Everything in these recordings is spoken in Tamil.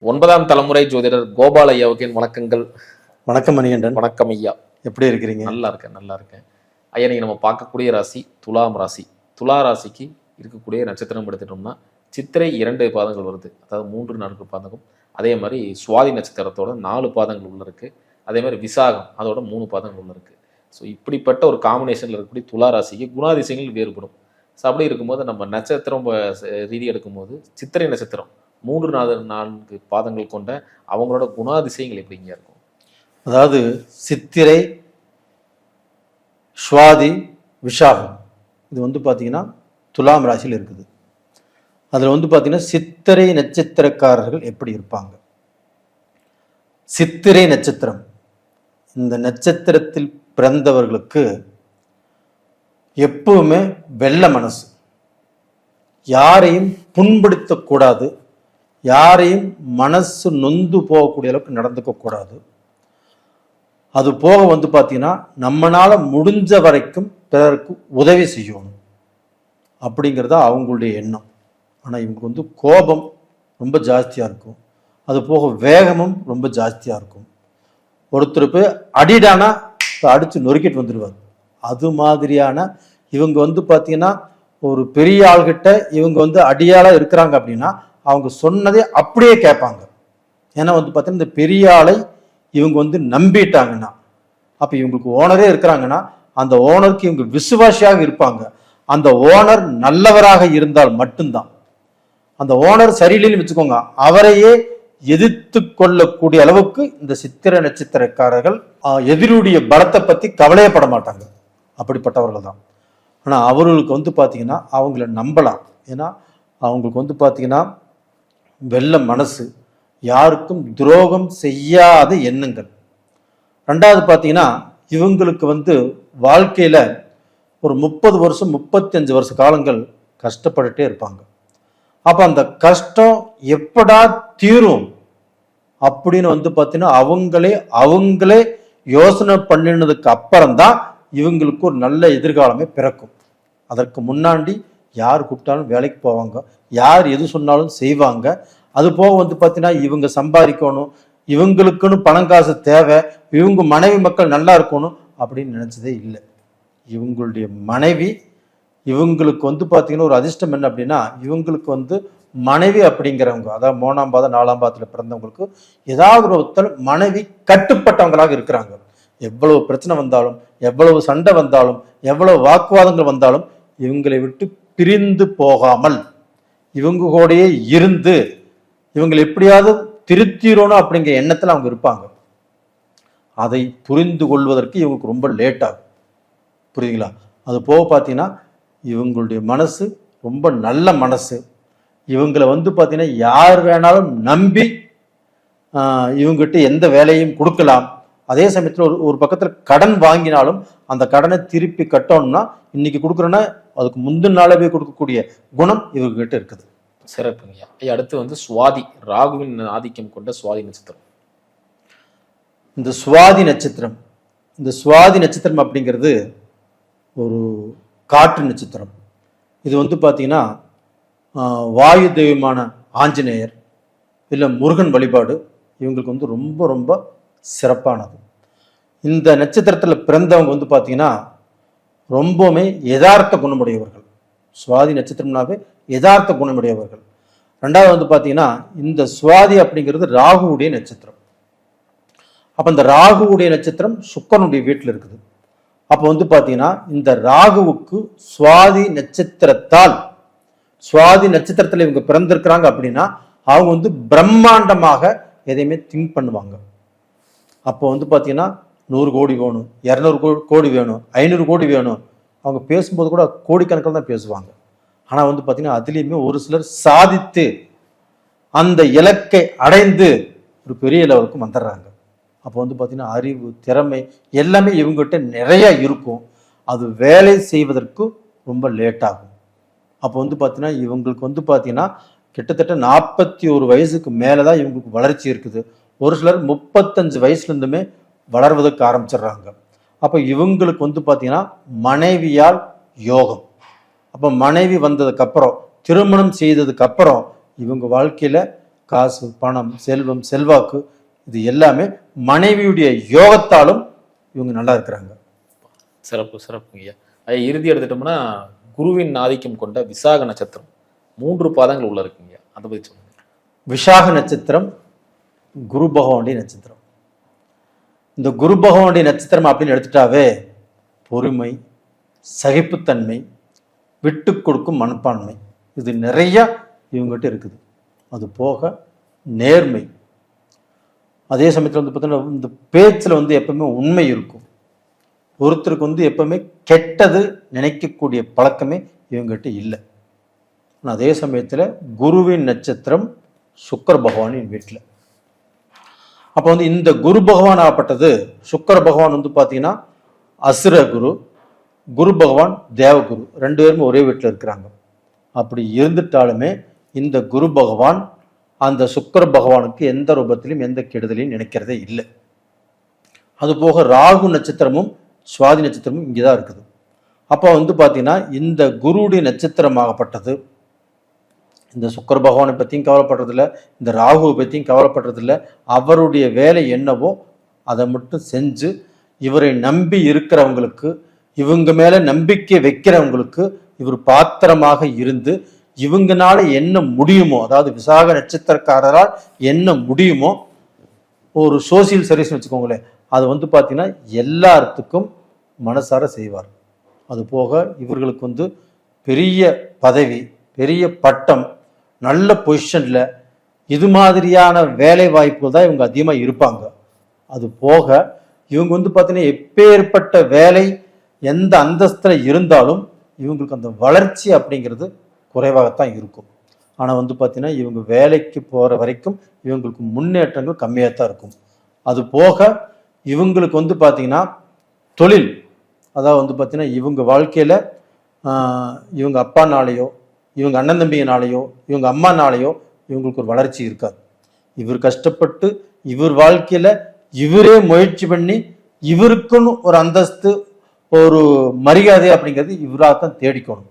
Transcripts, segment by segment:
9ஆம் தலைமுறை ஜோதிடர் கோபால் ஐயாவுக்கு வணக்கங்கள். வணக்கம் மணிகண்டன். வணக்கம் ஐயா, எப்படி இருக்கிறீங்க? நல்லா இருக்கேன் ஐயா. நீங்க நம்ம பார்க்கக்கூடிய ராசி துலாம் ராசி. துலா ராசிக்கு இருக்கக்கூடிய நட்சத்திரம் எடுத்துட்டோம்னா சித்திரை 2 பாதங்கள் வருது, அதாவது 3-4 பாதகம். அதே மாதிரி சுவாதி நட்சத்திரத்தோட 4 பாதங்கள் உள்ள இருக்கு. அதே மாதிரி விசாகம் அதோட 3 பாதங்கள் உள்ள இருக்கு. ஸோ இப்படிப்பட்ட ஒரு காம்பினேஷன்ல இருக்கக்கூடிய துலா ராசிக்கு குணாதிசயங்கள் வேறுபடும். ஸோ அப்படி இருக்கும்போது நம்ம நட்சத்திரம் ரீதி எடுக்கும்போது சித்திரை நட்சத்திரம் 3-4 பாதங்கள் கொண்ட அவங்களோட குணாதிசயங்கள் எப்படிங்க இருக்கும்? அதாவது சித்திரை, சுவாதி, விஷாகம் இது பார்த்தீங்கன்னா துலாம் ராசியில் இருக்குது. அதில் பார்த்தீங்கன்னா சித்திரை நட்சத்திரக்காரர்கள் எப்படி இருப்பாங்க? சித்திரை நட்சத்திரம், இந்த நட்சத்திரத்தில் பிறந்தவர்களுக்கு எப்பவுமே வெள்ள மனசு, யாரையும் புண்படுத்தக்கூடாது, யாரையும் மனசு நொந்து போகக்கூடிய அளவுக்கு நடந்துக்க கூடாது. அது போக பார்த்தீங்கன்னா நம்மளால முடிஞ்ச வரைக்கும் பிறருக்கு உதவி செய்யணும் அப்படிங்கிறதா அவங்களுடைய எண்ணம். ஆனால் இவங்களுக்கு கோபம் ரொம்ப ஜாஸ்தியாக இருக்கும். அது போக வேகமும் ரொம்ப ஜாஸ்தியாக இருக்கும். ஒருத்தர் போய் அடிடானா அடித்து நொறுக்கிட்டு வந்துடுவார். அது மாதிரியான இவங்க பார்த்தீங்கன்னா ஒரு பெரிய ஆள்கிட்ட இவங்க அடியாளாக இருக்கிறாங்க அப்படின்னா அவங்க சொன்னதே அப்படியே கேட்பாங்க. ஏன்னா பார்த்தீங்கன்னா இந்த பெரிய ஆளை இவங்க நம்பிட்டாங்கன்னா, அப்போ இவங்களுக்கு ஓனரே இருக்கிறாங்கன்னா அந்த ஓனருக்கு இவங்க விசுவாசியாக இருப்பாங்க. அந்த ஓனர் நல்லவராக இருந்தால் மட்டும்தான். அந்த ஓனர் சரியில்லைன்னு வச்சுக்கோங்க, அவரையே எதிர்த்து கொள்ளக்கூடிய அளவுக்கு இந்த சித்திரை நட்சத்திரக்காரர்கள் எதிரியுடைய பலத்தை பற்றி கவலையப்பட மாட்டாங்க. அப்படிப்பட்டவர்கள் தான். ஆனால் அவர்களுக்கு பார்த்தீங்கன்னா அவங்கள நம்பலாம். ஏன்னா அவங்களுக்கு பார்த்தீங்கன்னா வெள்ள மனசு, யாருக்கும் துரோகம் செய்யாத எண்ணங்கள். ரெண்டாவது பார்த்தீங்கன்னா இவங்களுக்கு வாழ்க்கையில ஒரு 30 வருஷம் 35 வருஷ காலங்கள் கஷ்டப்பட்டுட்டே இருப்பாங்க. அப்ப அந்த கஷ்டம் எப்படா தீரும் அப்படின்னு பார்த்தீங்கன்னா அவங்களே யோசனை பண்ணினதுக்கு அப்புறம்தான் இவங்களுக்கு ஒரு நல்ல எதிர்காலமே பிறக்கும். அதற்கு முன்னாடி யார் கூப்பிட்டாலும் வேலைக்கு போவாங்க, யார் எது சொன்னாலும் செய்வாங்க. அது போக பார்த்தீங்கன்னா இவங்க சம்பாதிக்கணும், இவங்களுக்குன்னு பணம் காசு தேவை, இவங்க மனைவி மக்கள் நல்லா இருக்கணும் அப்படின்னு நினைச்சதே இல்லை. இவங்களுடைய மனைவி இவங்களுக்கு பார்த்தீங்கன்னா ஒரு அதிர்ஷ்டம் என்ன அப்படின்னா, இவங்களுக்கு மனைவி அப்படிங்கிறவங்க, அதாவது 3ஆம் பாதம் 4ஆம் பாதத்தில் பிறந்தவங்களுக்கு ஏதாவது ஒரு ஒருத்தர் மனைவி கட்டுப்பட்டவங்களாக இருக்கிறாங்க. எவ்வளவு பிரச்சனை வந்தாலும், எவ்வளவு சண்டை வந்தாலும், எவ்வளவு வாக்குவாதங்கள் வந்தாலும் இவங்களை விட்டு பிரிந்து போகாமல் இவங்க கூடயே இருந்து இவங்களை எப்படியாவது திருத்திரணும் அப்படிங்கிற எண்ணத்தில் அவங்க இருப்பாங்க. அதை புரிந்து கொள்வதற்கு இவங்களுக்கு ரொம்ப லேட் ஆகும். புரியுதுங்களா? அது போக பார்த்தீங்கன்னா இவங்களுடைய மனசு ரொம்ப நல்ல மனசு. இவங்களை பார்த்தீங்கன்னா யார் வேணாலும் நம்பி இவங்ககிட்ட எந்த வேலையும் கொடுக்கலாம். அதே சமயத்தில் ஒரு பக்கத்தில் கடன் வாங்கினாலும் அந்த கடனை திருப்பி கட்டணும்னா இன்னைக்கு கொடுக்குறோன்னா அதுக்கு முந்தின நாளாவே கொடுக்கக்கூடிய குணம் இவர்கிட்ட இருக்குது. சிறப்புங்கய்யா. அடுத்து சுவாதி, ராகுவின் ஆதிக்கம் கொண்ட சுவாதி நட்சத்திரம். இந்த சுவாதி நட்சத்திரம் அப்படிங்கிறது ஒரு காற்று நட்சத்திரம். இது பார்த்தீங்கன்னா வாயு தெய்வமான ஆஞ்சநேயர் இல்லை முருகன் வழிபாடு இவங்களுக்கு ரொம்ப ரொம்ப சிறப்பானது. இந்த நட்சத்திரத்தில் பிறந்தவங்க பார்த்தீங்கன்னா ரொம்பவுமே யதார்த்த குணமுடையவர்கள். சுவாதி நட்சத்திரம்னாவே யதார்த்த குணமுடையவர்கள். ரெண்டாவது பார்த்தீங்கன்னா இந்த சுவாதி அப்படிங்கிறது ராகுவுடைய நட்சத்திரம். அப்போ இந்த ராகுவுடைய நட்சத்திரம் சுக்கிரனுடைய வீட்டில் இருக்குது. அப்போ பார்த்தீங்கன்னா இந்த ராகுவுக்கு சுவாதி நட்சத்திரத்தில் இவங்க பிறந்திருக்கிறாங்க அப்படின்னா அவங்க பிரம்மாண்டமாக எதையுமே திங்க் பண்ணுவாங்க. அப்போ பார்த்தீங்கன்னா 100 கோடி வேணும், 200 கோடி வேணும், 500 கோடி வேணும். அவங்க பேசும்போது கூட கோடிக்கணக்கில் தான் பேசுவாங்க. ஆனால் பார்த்தீங்கன்னா அதுலேயுமே ஒரு சிலர் சாதித்து அந்த இலக்கை அடைந்து ஒரு பெரிய லெவலுக்கு வந்துடுறாங்க. அப்போ பார்த்தீங்கன்னா அறிவு, திறமை எல்லாமே இவங்ககிட்ட நிறைய இருக்கும். அது வேலை செய்வதற்கு ரொம்ப லேட் ஆகும். அப்போ பார்த்தீங்கன்னா இவங்களுக்கு பார்த்தீங்கன்னா கிட்டத்தட்ட 41 வயசுக்கு மேலே தான் இவங்களுக்கு வளர்ச்சி இருக்குது. ஒரு சிலர் 35 வயசுலேருந்துமே வளர்வதற்கு ஆரம்பிச்சிடுறாங்க. அப்போ இவங்களுக்கு பார்த்தீங்கன்னா மனைவியால் யோகம். அப்போ மனைவி வந்ததுக்கு அப்புறம், திருமணம் செய்ததுக்கு அப்புறம் இவங்க வாழ்க்கையில காசு, பணம், செல்வம், செல்வாக்கு, இது எல்லாமே மனைவியுடைய யோகத்தாலும் இவங்க நல்லா இருக்கிறாங்க. சிறப்பு சிறப்புங்க ஐயா. ஐயா, இறுதி எடுத்துட்டோம்னா குருவின் ஆதிக்கம் கொண்ட விசாக நட்சத்திரம் 3 பாதங்கள் உள்ள இருக்குங்க, அதை பத்தி சொல்லுங்க. விஷாக நட்சத்திரம் குரு பகவானுடைய நட்சத்திரம். இந்த குரு பகவானுடைய நட்சத்திரம் அப்படின்னு எடுத்துட்டாவே பொறுமை, சகிப்புத்தன்மை, விட்டு கொடுக்கும் மனப்பான்மை, இது நிறைய இவங்ககிட்ட இருக்குது. அது போக நேர்மை, அதே சமயத்தில் வந்து பார்த்தீங்கன்னா இந்த பேச்சில் வந்து எப்பவுமே உண்மை இருக்கும். ஒருத்தருக்கு வந்து எப்பவுமே கெட்டது நினைக்கக்கூடிய பழக்கமே இவங்ககிட்ட இல்லை. ஆனால் அதே சமயத்தில் குருவின் நட்சத்திரம் சுக்கிர பகவானின் வீட்டில். அப்போ வந்து இந்த குரு பகவான் ஆகப்பட்டது, சுக்கிர பகவான் வந்து பார்த்தீங்கன்னா அசுர குரு, குரு பகவான் தேவகுரு, 2 பேருமே ஒரே வீட்டில் இருக்கிறாங்க. அப்படி இருந்துட்டாலுமே இந்த குரு பகவான் அந்த சுக்கிர பகவானுக்கு எந்த ரூபத்திலும் எந்த கெடுதலையும் நினைக்கிறதே இல்லை. அதுபோக ராகு நட்சத்திரமும் சுவாதி நட்சத்திரமும் இங்கே தான் இருக்குது. அப்போ வந்து பார்த்தீங்கன்னா இந்த குருவுடைய நட்சத்திரமாகப்பட்டது இந்த சுக்கிர பகவானை பற்றியும் கவலைப்படுறதில்ல, இந்த ராகுவை பற்றியும் கவலைப்படுறதில்ல. அவருடைய வேலை என்னவோ அதை மட்டும் செஞ்சு இவரை நம்பி இருக்கிறவங்களுக்கு, இவங்க மேலே நம்பிக்கை வைக்கிறவங்களுக்கு இவர் பாத்திரமாக இருந்து இவங்கனால என்ன முடியுமோ, அதாவது விசாக நட்சத்திரக்காரரால் என்ன முடியுமோ, ஒரு சோசியல் சர்வீஸ்னு வச்சுக்கோங்களேன், அது வந்து பார்த்தீங்கன்னா எல்லாத்துக்கும் மனசார செய்வார். அது போக இவர்களுக்கு வந்து பெரிய பதவி, பெரிய பட்டம், நல்ல பொசிஷனில் இது மாதிரியான வேலை வாய்ப்புகள் தான் இவங்க அதிகமாக இருப்பாங்க. அது போக இவங்க வந்து பார்த்தீங்கன்னா எப்பேற்பட்ட வேலை எந்த அந்தஸ்தில் இருந்தாலும் இவங்களுக்கு அந்த வளர்ச்சி அப்படிங்கிறது குறைவாகத்தான் இருக்கும். ஆனால் வந்து பார்த்தீங்கன்னா இவங்க வேலைக்கு போகிற வரைக்கும் இவங்களுக்கு முன்னேற்றங்கள் கம்மியாக தான் இருக்கும். அது போக இவங்களுக்கு வந்து பார்த்தீங்கன்னா தொழில், அதாவது வந்து பார்த்தீங்கன்னா இவங்க வாழ்க்கையில் இவங்க அப்பானாலேயோ, இவங்க அண்ணன் தம்பியினாலேயோ, இவங்க அம்மானாலேயோ இவங்களுக்கு ஒரு வளர்ச்சி இருக்காது. இவர் கஷ்டப்பட்டு இவர் வாழ்க்கையில் இவரே முயற்சி பண்ணி இவருக்குன்னு ஒரு அந்தஸ்து, ஒரு மரியாதை அப்படிங்கிறது இவராகத்தான் தேடிக்கணும்.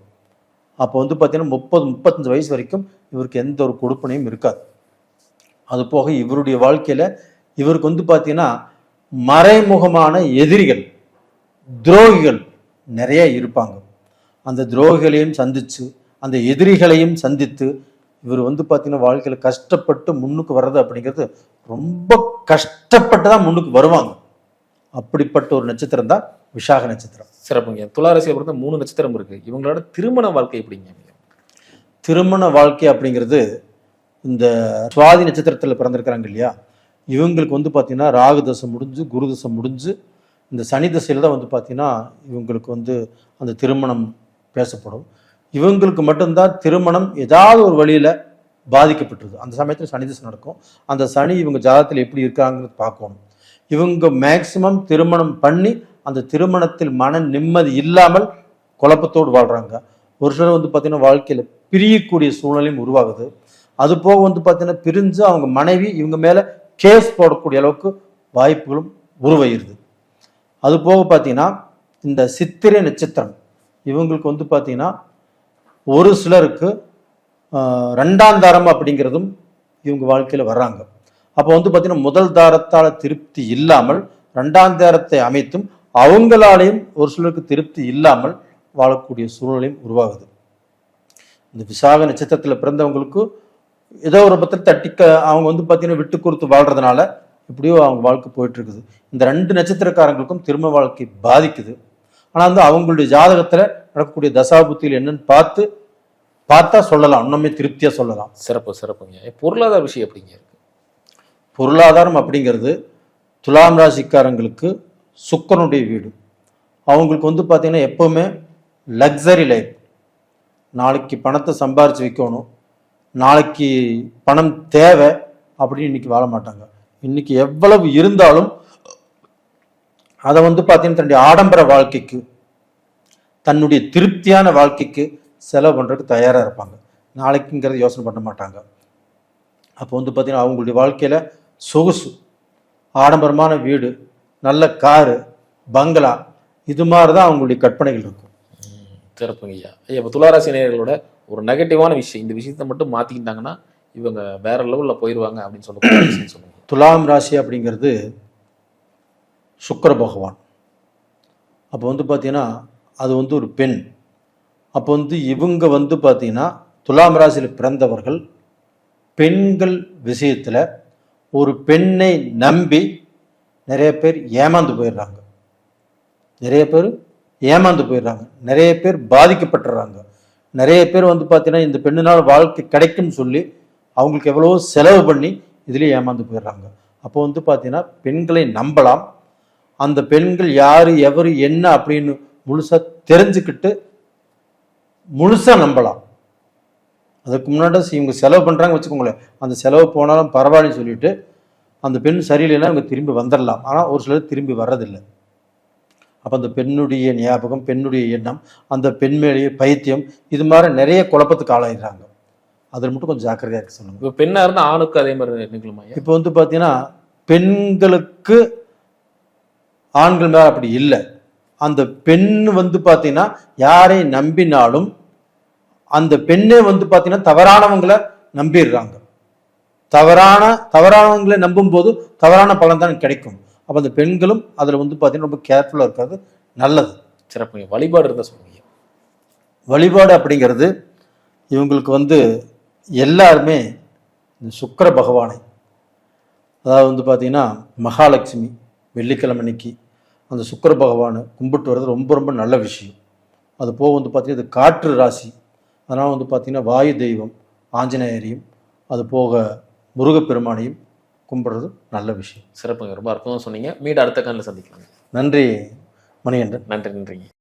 அப்போ வந்து பார்த்தீங்கன்னா 30-35 வயசு வரைக்கும் இவருக்கு எந்த ஒரு கொடுப்பனையும் இருக்காது. அது போக இவருடைய வாழ்க்கையில் இவருக்கு வந்து பார்த்தீங்கன்னா மறைமுகமான எதிரிகள், துரோகிகள் நிறைய இருப்பாங்க. அந்த துரோகிகளையும் சந்தித்து, அந்த எதிரிகளையும் சந்தித்து இவர் வந்து பார்த்தீங்கன்னா வாழ்க்கையில் கஷ்டப்பட்டு முன்னுக்கு வர்றது அப்படிங்கிறது ரொம்ப கஷ்டப்பட்டு தான் முன்னுக்கு வருவாங்க. அப்படிப்பட்ட ஒரு நட்சத்திரம் தான் விஷாக நட்சத்திரம். சிறப்புங்க. துளாராசியை பொறுத்த 3 நட்சத்திரம் இருக்கு. இவங்களோட திருமண வாழ்க்கை எப்படிங்க? திருமண வாழ்க்கை அப்படிங்கிறது இந்த சுவாதி நட்சத்திரத்தில் பிறந்திருக்கிறாங்க இல்லையா, இவங்களுக்கு வந்து பார்த்தீங்கன்னா ராகு தசை முடிஞ்சு, குரு தசை முடிஞ்சு, இந்த சனி தசையில் தான் வந்து பார்த்தீங்கன்னா இவங்களுக்கு வந்து அந்த திருமணம் பேசப்படும். இவங்களுக்கு மட்டும்தான் திருமணம் ஏதாவது ஒரு வழியில் பாதிக்கப்பட்டது. அந்த சமயத்தில் சனி தசை நடக்கும். அந்த சனி இவங்க ஜாதகத்தில் எப்படி இருக்காங்கன்னு பார்க்கணும். இவங்க மேக்சிமம் திருமணம் பண்ணி அந்த திருமணத்தில் மன நிம்மதி இல்லாமல் குழப்பத்தோடு வாழ்கிறாங்க. ஒரு சிலர் வந்து பார்த்தீங்கன்னா வாழ்க்கையில் பிரியக்கூடிய சூழ்நிலையும் உருவாகுது. அது போக வந்து பார்த்தீங்கன்னா பிரிஞ்சு அவங்க மனைவி இவங்க மேலே கேஸ் போடக்கூடிய அளவுக்கு வாய்ப்புகளும் உருவாயிருது. அது போக பார்த்தீங்கன்னா இந்த சித்திரை நட்சத்திரம் இவங்களுக்கு வந்து பார்த்தீங்கன்னா ஒரு சிலருக்கு 2ஆம் தாரம் அப்படிங்கிறதும் இவங்க வாழ்க்கையில் வர்றாங்க. அப்போ வந்து பார்த்தீங்கன்னா முதல் தாரத்தால் திருப்தி இல்லாமல் 2ஆம் தாரத்தை அமைத்தும் அவங்களாலையும் ஒரு சிலருக்கு திருப்தி இல்லாமல் வாழக்கூடிய சூழ்நிலையும் உருவாகுது. இந்த விசாக நட்சத்திரத்தில் பிறந்தவங்களுக்கு ஏதோ ஒரு பத்திரம் தட்டிக்க அவங்க வந்து பார்த்தீங்கன்னா விட்டு கொடுத்து வாழ்றதுனால இப்படியோ அவங்க வாழ்க்கை போயிட்டு இருக்குது. இந்த 2 நட்சத்திரக்காரங்களுக்கும் திருமண வாழ்க்கை பாதிக்குது. ஆனால் வந்து அவங்களுடைய ஜாதகத்தில் நடக்கக்கூடிய தசாபுத்தியில் என்னன்னு பார்த்தா சொல்லலாம், இன்னுமே திருப்தியாக சொல்லலாம். சிறப்பு சிறப்புங்க. பொருளாதார விஷயம் எப்படிங்க இருக்கு? பொருளாதாரம் அப்படிங்கிறது துலாம் ராசிக்காரங்களுக்கு சுக்கிரனுடைய வீடு. அவங்களுக்கு வந்து பார்த்தீங்கன்னா எப்பவுமே லக்ஸரி லைஃப். நாளைக்கு பணத்தை சம்பாரித்து வைக்கணும், நாளைக்கு பணம் தேவை அப்படின்னு இன்னைக்கு வாழ மாட்டாங்க. இன்னைக்கு எவ்வளவு இருந்தாலும் அதை வந்து பார்த்தீங்கன்னா தன்னுடைய ஆடம்பர வாழ்க்கைக்கு, தன்னுடைய திருப்தியான வாழ்க்கைக்கு செலவு பண்ணுறதுக்கு தயாராக இருப்பாங்க. நாளைக்குங்கிறத யோசனை பண்ண மாட்டாங்க. அப்போ வந்து பார்த்தீங்கன்னா அவங்களுடைய வாழ்க்கையில் சொகுசு, ஆடம்பரமான வீடு, நல்ல காரு, பங்களா, இது மாதிரி தான் அவங்களுடைய கற்பனைகள் இருக்கும். சிறப்புங்க ஐயா. ஐயா, இப்போ துளாராசி நேயர்களோட ஒரு நெகட்டிவான விஷயம், இந்த விஷயத்தை மட்டும் மாற்றிக்கிட்டாங்கன்னா இவங்க வேற லெவலில் போயிடுவாங்க அப்படின்னு சொல்லக்கூடிய விஷயம் சொல்லுங்க. துலாம் ராசி அப்படிங்கிறது சுக்கிர பகவான். அப்போ வந்து பார்த்தீங்கன்னா அது வந்து ஒரு பெண். அப்போ வந்து இவங்க வந்து பார்த்தீங்கன்னா துலாம் ராசியில் பிறந்தவர்கள் பெண்கள் விஷயத்தில் ஒரு பெண்ணை நம்பி நிறைய பேர் ஏமாந்து போயிடுறாங்க. நிறைய பேர் பாதிக்கப்பட்டுறாங்க. நிறைய பேர் வந்து பார்த்தீங்கன்னா இந்த பெண்ணினால் வாழ்க்கை கிடைக்கும்னு சொல்லி அவங்களுக்கு எவ்வளவோ செலவு பண்ணி இதுலேயே ஏமாந்து போயிடுறாங்க. அப்போ வந்து பார்த்தீங்கன்னா பெண்களை நம்பலாம். அந்த பெண்கள் யார் எவர் என்ன அப்படின்னு முழுசாக தெரிஞ்சுக்கிட்டு முழுசாக நம்பலாம். அதுக்கு முன்னாடி இவங்க செலவு பண்ணுறாங்க வச்சுக்கோங்களேன், அந்த செலவு போனாலும் பரவாயில்லன்னு சொல்லிட்டு அந்த பெண் சரியில்லைன்னா அவங்க திரும்பி வந்துடலாம். ஆனால் ஒரு சிலர் திரும்பி வர்றதில்லை. அப்போ அந்த பெண்ணுடைய ஞாபகம், பெண்ணுடைய எண்ணம், அந்த பெண் மேலேயே பைத்தியம், இது மாதிரி நிறைய குழப்பத்துக்கு ஆளாயிடுறாங்க. அதில் மட்டும் கொஞ்சம் ஜாக்கிரதையாக இருக்க சொல்லுங்க. இப்போ பெண்ணாக இருந்தால் ஆணுக்கு அதே மாதிரி நிகழுமா? இப்போ வந்து பார்த்தீங்கன்னா பெண்களுக்கு ஆண்கள் மேலே அப்படி இல்லை. அந்த பெண் வந்து பார்த்தீங்கன்னா யாரை நம்பினாலும் அந்த பெண்ணே வந்து பார்த்தீங்கன்னா தவறானவங்களை நம்பிடுறாங்க. தவறானவங்களை நம்பும் போது தவறான பலன் தான் கிடைக்கும். அப்போ அந்த பெண்களும் அதில் வந்து பார்த்தீங்கன்னா ரொம்ப கேர்ஃபுல்லாக இருக்கிறது நல்லது. சிறப்புங்க. வழிபாடு இருந்தால் சொல்லுங்க. வழிபாடு அப்படிங்கிறது இவங்களுக்கு வந்து எல்லாருமே இந்த சுக்கிர பகவானை, அதாவது வந்து பார்த்தீங்கன்னா மகாலட்சுமி வெள்ளிக்கிழமை அன்னைக்கு அந்த சுக்கிர பகவானை கும்பிட்டு வர்றது ரொம்ப ரொம்ப நல்ல விஷயம். அது போக வந்து பார்த்தீங்கன்னா இது காற்று ராசி, அதனால் வந்து பார்த்தீங்கன்னா வாயு தெய்வம் ஆஞ்சநேயரையும் அது போக முருகப்பெருமானையும் கும்பிடுறது நல்ல விஷயம். சிறப்புங்க. ரொம்ப அற்புதமாக சொன்னீங்க. மீண்டும் அடுத்த காலில் சந்திக்கலாம். நன்றி மணிகண்டன். நன்றிங்க.